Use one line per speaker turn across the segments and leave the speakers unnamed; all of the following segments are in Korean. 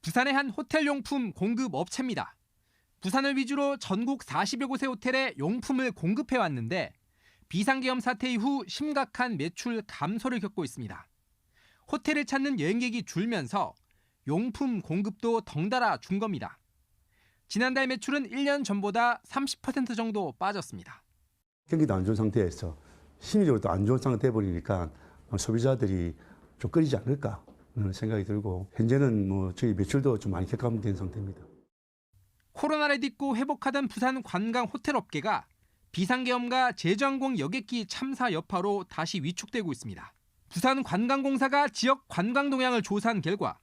부산의 한 호텔 용품 공급 업체입니다. 부산을 위주로 전국 40여 곳의 호텔에 용품을 공급해 왔는데 비상계엄 사태 이후 심각한 매출 감소를 겪고 있습니다. 호텔을 찾는 여행객이 줄면서 용품 공급도 덩달아 준 겁니다. 지난달 매출은 1년 전보다 30% 정도 빠졌습니다.
경기도 안 좋은 상태에서 심리적으로 또 안 좋은 상태 돼버리니까 소비자들이 좀 꺼리지 않을까 생각이 들고 현재는 저희 매출도 좀 많이 격감된 상태입니다.
코로나를 딛고 회복하던 부산 관광 호텔 업계가 비상계엄과 제주항공 여객기 참사 여파로 다시 위축되고 있습니다. 부산관광공사가 지역 관광 동향을 조사한 결과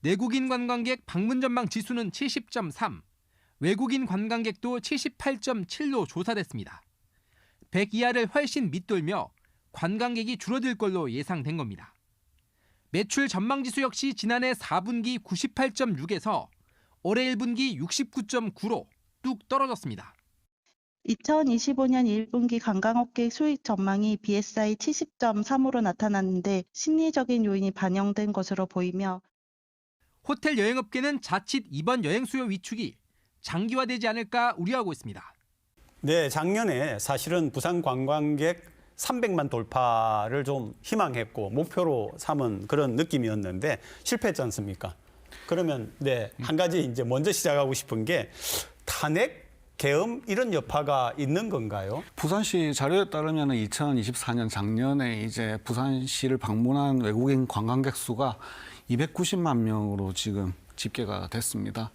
내국인 관광객 방문 전망 지수는 70.3, 외국인 관광객도 78.7로 조사됐습니다. 100 이하를 훨씬 밑돌며 관광객이 줄어들 걸로 예상된 겁니다. 매출 전망 지수 역시 지난해 4분기 98.6에서 올해 1분기 69.9로 뚝 떨어졌습니다.
2025년 1분기 관광업계 수익 전망이 BSI 70.3으로 나타났는데 심리적인 요인이 반영된 것으로 보이며
호텔 여행업계는 자칫 이번 여행 수요 위축이 장기화되지 않을까 우려하고 있습니다.
네, 작년에 사실은 부산 관광객 300만 돌파를 좀 희망했고 목표로 삼은 그런 느낌이었는데 실패했지 않습니까? 그러면 한 가지 이제 먼저 시작하고 싶은 게 탄핵, 계엄 이런 여파가 있는 건가요?
부산시 자료에 따르면 2024년 작년에 이제 부산시를 방문한 외국인 관광객 수가 290만 명으로 지금 집계가 됐습니다.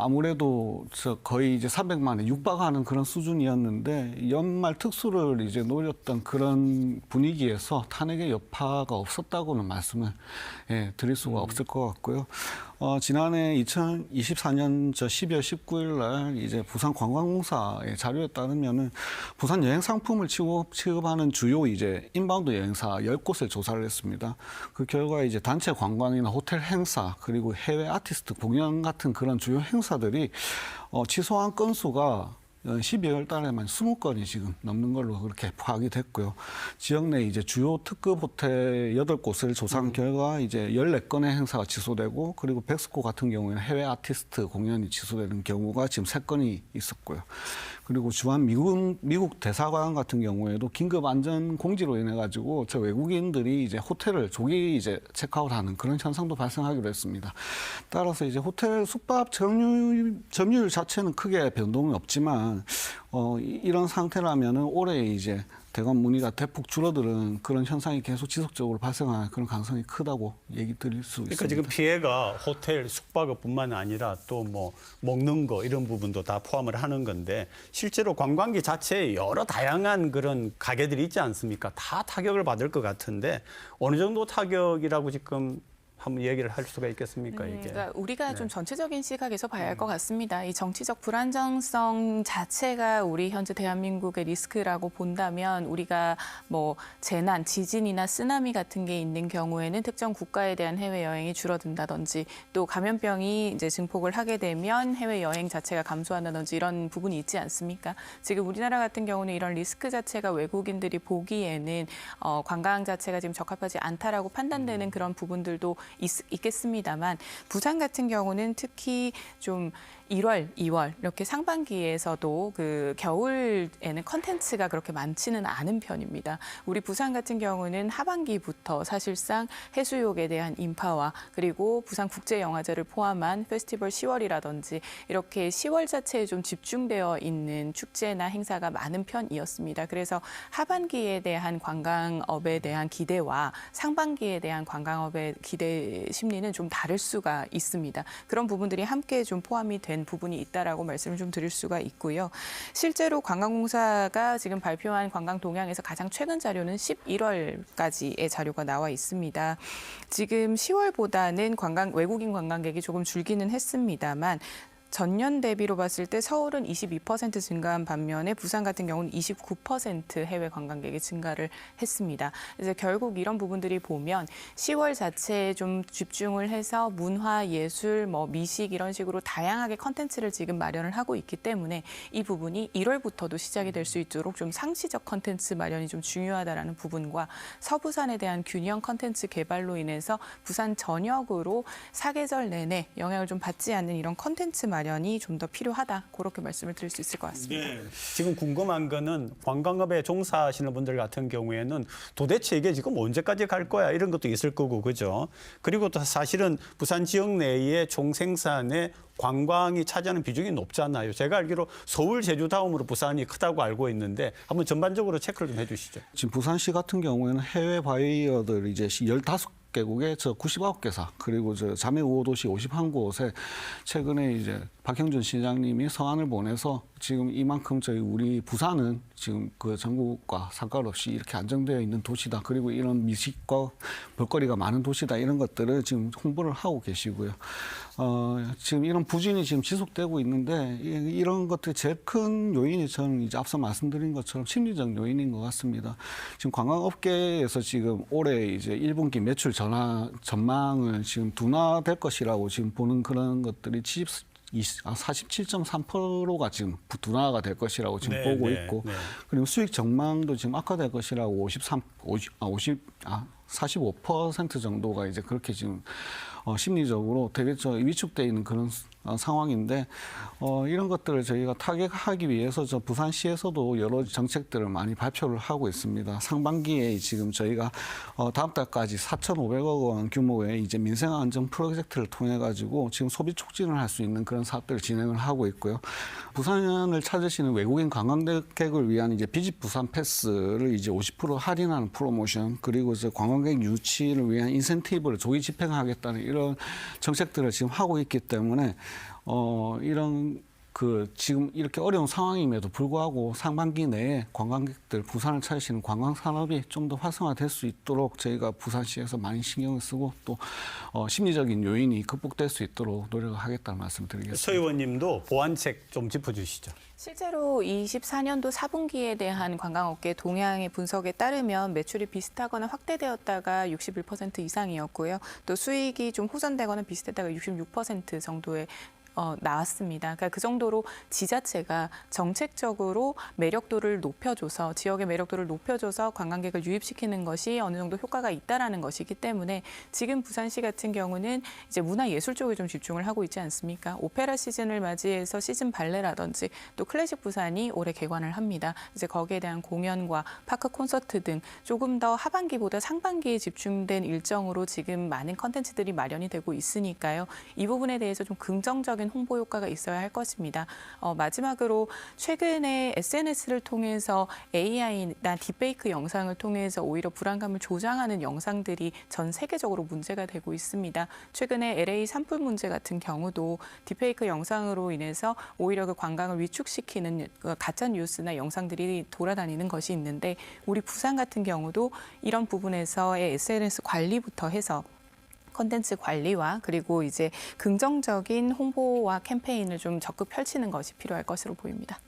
아무래도 거의 이제 300만에 육박하는 그런 수준이었는데 연말 특수를 이제 노렸던 그런 분위기에서 탄핵의 여파가 없었다고는 말씀을 드릴 수가 없을 것 같고요. 지난해 2024년 12월 19일 날 이제 부산관광공사의 자료에 따르면은 부산 여행 상품을 취급하는 주요 이제 인바운드 여행사 10곳을 조사를 했습니다. 그 결과 이제 단체 관광이나 호텔 행사 그리고 해외 아티스트 공연 같은 그런 주요 행사들이 취소한 건수가 12월 달에만 20건이 지금 넘는 걸로 그렇게 파악이 됐고요. 지역 내 이제 주요 특급 호텔 8곳을 조사한 결과 이제 14건의 행사가 취소되고 그리고 백스코 같은 경우에는 해외 아티스트 공연이 취소되는 경우가 지금 3건이 있었고요. 그리고 주한 미국 대사관 같은 경우에도 긴급 안전 공지로 인해 가지고 저 외국인들이 이제 호텔을 조기 이제 체크아웃하는 그런 현상도 발생하기로 했습니다. 따라서 이제 호텔 숙박 점유율 자체는 크게 변동이 없지만 이런 상태라면은 올해 이제 대관 문의가 대폭 줄어드는 그런 현상이 계속 지속적으로 발생할 그런 가능성이 크다고 얘기 드릴 수 있습니다.
그러니까 지금 피해가 호텔 숙박업뿐만 아니라 또 뭐 먹는 거 이런 부분도 다 포함을 하는 건데 실제로 관광지 자체에 여러 다양한 그런 가게들이 있지 않습니까? 다 타격을 받을 것 같은데 어느 정도 타격이라고 지금 한번 얘기를 할 수가 있겠습니까, 이게?
그러니까 우리가 좀 전체적인 시각에서 봐야 할 것 같습니다. 이 정치적 불안정성 자체가 우리 현재 대한민국의 리스크라고 본다면 우리가 뭐 재난, 지진이나 쓰나미 같은 게 있는 경우에는 특정 국가에 대한 해외 여행이 줄어든다든지 또 감염병이 이제 증폭을 하게 되면 해외 여행 자체가 감소한다든지 이런 부분이 있지 않습니까? 지금 우리나라 같은 경우는 이런 리스크 자체가 외국인들이 보기에는 관광 자체가 지금 적합하지 않다라고 판단되는 그런 부분들도 있겠습니다만 부산 같은 경우는 특히 좀 1월, 2월 이렇게 상반기에서도 그 겨울에는 컨텐츠가 그렇게 많지는 않은 편입니다. 우리 부산 같은 경우는 하반기부터 사실상 해수욕에 대한 인파와 그리고 부산국제영화제를 포함한 페스티벌 10월이라든지 이렇게 10월 자체에 좀 집중되어 있는 축제나 행사가 많은 편이었습니다. 그래서 하반기에 대한 관광업에 대한 기대와 상반기에 대한 관광업의 기대 심리는 좀 다를 수가 있습니다. 그런 부분들이 함께 좀 포함이 된 부분이 있다라고 말씀을 좀 드릴 수가 있고요. 실제로 관광공사가 지금 발표한 관광 동향에서 가장 최근 자료는 11월까지의 자료가 나와 있습니다. 지금 10월보다는 외국인 관광객이 조금 줄기는 했습니다만 전년 대비로 봤을 때 서울은 22% 증가한 반면에 부산 같은 경우는 29% 해외 관광객이 증가를 했습니다. 그래서 결국 이런 부분들이 보면 10월 자체에 좀 집중을 해서 문화, 예술, 미식 이런 식으로 다양하게 컨텐츠를 지금 마련을 하고 있기 때문에 이 부분이 1월부터도 시작이 될 수 있도록 좀 상시적 컨텐츠 마련이 좀 중요하다라는 부분과 서부산에 대한 균형 컨텐츠 개발로 인해서 부산 전역으로 사계절 내내 영향을 좀 받지 않는 이런 컨텐츠 마련이 좀 더 필요하다. 그렇게 말씀을 드릴 수 있을 것 같습니다.
네. 지금 궁금한 거는 관광업에 종사하시는 분들 같은 경우에는 도대체 이게 지금 언제까지 갈 거야 이런 것도 있을 거고 그죠. 그리고 또 사실은 부산 지역 내의 총생산에 관광이 차지하는 비중이 높잖아요. 제가 알기로 서울, 제주 다음으로 부산이 크다고 알고 있는데 한번 전반적으로 체크를 좀 해주시죠.
지금 부산시 같은 경우에는 해외 바이어들 이제 15개국의 99개사 그리고 자매 우호도시 51곳에 최근에 이제 박형준 시장님이 서한을 보내서 지금 이만큼 우리 부산은 지금 그 전국과 상관없이 이렇게 안정되어 있는 도시다. 그리고 이런 미식과 볼거리가 많은 도시다. 이런 것들을 지금 홍보를 하고 계시고요. 지금 이런 부진이 지금 지속되고 있는데 이런 것들이 제일 큰 요인이 저는 이제 앞서 말씀드린 것처럼 심리적 요인인 것 같습니다. 지금 관광업계에서 지금 올해 이제 1분기 매출 전망을 지금 둔화될 것이라고 지금 보는 그런 것들이 47.3%가 지금 둔화가 될 것이라고 지금 보고 있고 그리고 수익 전망도 지금 악화될 것이라고 45% 정도가 이제 그렇게 지금 심리적으로 되게 위축돼 있는 그런 상황인데 이런 것들을 저희가 타격하기 위해서 부산시에서도 여러 정책들을 많이 발표를 하고 있습니다. 상반기에 지금 저희가 다음 달까지 4,500억 원 규모의 이제 민생 안정 프로젝트를 통해 가지고 지금 소비 촉진을 할 수 있는 그런 사업들을 진행을 하고 있고요. 부산을 찾으시는 외국인 관광객을 위한 이제 비짓 부산 패스를 이제 50% 할인하는 프로모션 그리고 관광객 유치를 위한 인센티브를 조기 집행하겠다는 이런 정책들을 지금 하고 있기 때문에 이런 지금 이렇게 어려운 상황임에도 불구하고 상반기 내에 관광객들 부산을 찾으시는 관광 산업이 좀 더 활성화될 수 있도록 저희가 부산시에서 많이 신경을 쓰고 또 심리적인 요인이 극복될 수 있도록 노력을 하겠다는 말씀드리겠습니다.
서 의원님도 보완책 좀 짚어주시죠.
실제로 24년도 4분기에 대한 관광업계 동향의 분석에 따르면 매출이 비슷하거나 확대되었다가 61% 이상이었고요. 또 수익이 좀 호전되거나 비슷했다가 66% 정도의 나왔습니다. 그러니까 그 정도로 지자체가 정책적으로 매력도를 높여줘서 지역의 매력도를 높여줘서 관광객을 유입시키는 것이 어느 정도 효과가 있다라는 것이기 때문에 지금 부산시 같은 경우는 이제 문화예술 쪽에 좀 집중을 하고 있지 않습니까? 오페라 시즌을 맞이해서 시즌 발레라든지 또 클래식 부산이 올해 개관을 합니다. 이제 거기에 대한 공연과 파크 콘서트 등 조금 더 하반기보다 상반기에 집중된 일정으로 지금 많은 컨텐츠들이 마련이 되고 있으니까요. 이 부분에 대해서 좀 긍정적인 홍보 효과가 있어야 할 것입니다. 마지막으로 최근에 SNS를 통해서 AI나 딥페이크 영상을 통해서 오히려 불안감을 조장하는 영상들이 전 세계적으로 문제가 되고 있습니다. 최근에 LA 산불 문제 같은 경우도 딥페이크 영상으로 인해서 오히려 그 관광을 위축시키는 가짜 뉴스나 영상들이 돌아다니는 것이 있는데 우리 부산 같은 경우도 이런 부분에서의 SNS 관리부터 해서 콘텐츠 관리와 그리고 이제 긍정적인 홍보와 캠페인을 좀 적극 펼치는 것이 필요할 것으로 보입니다.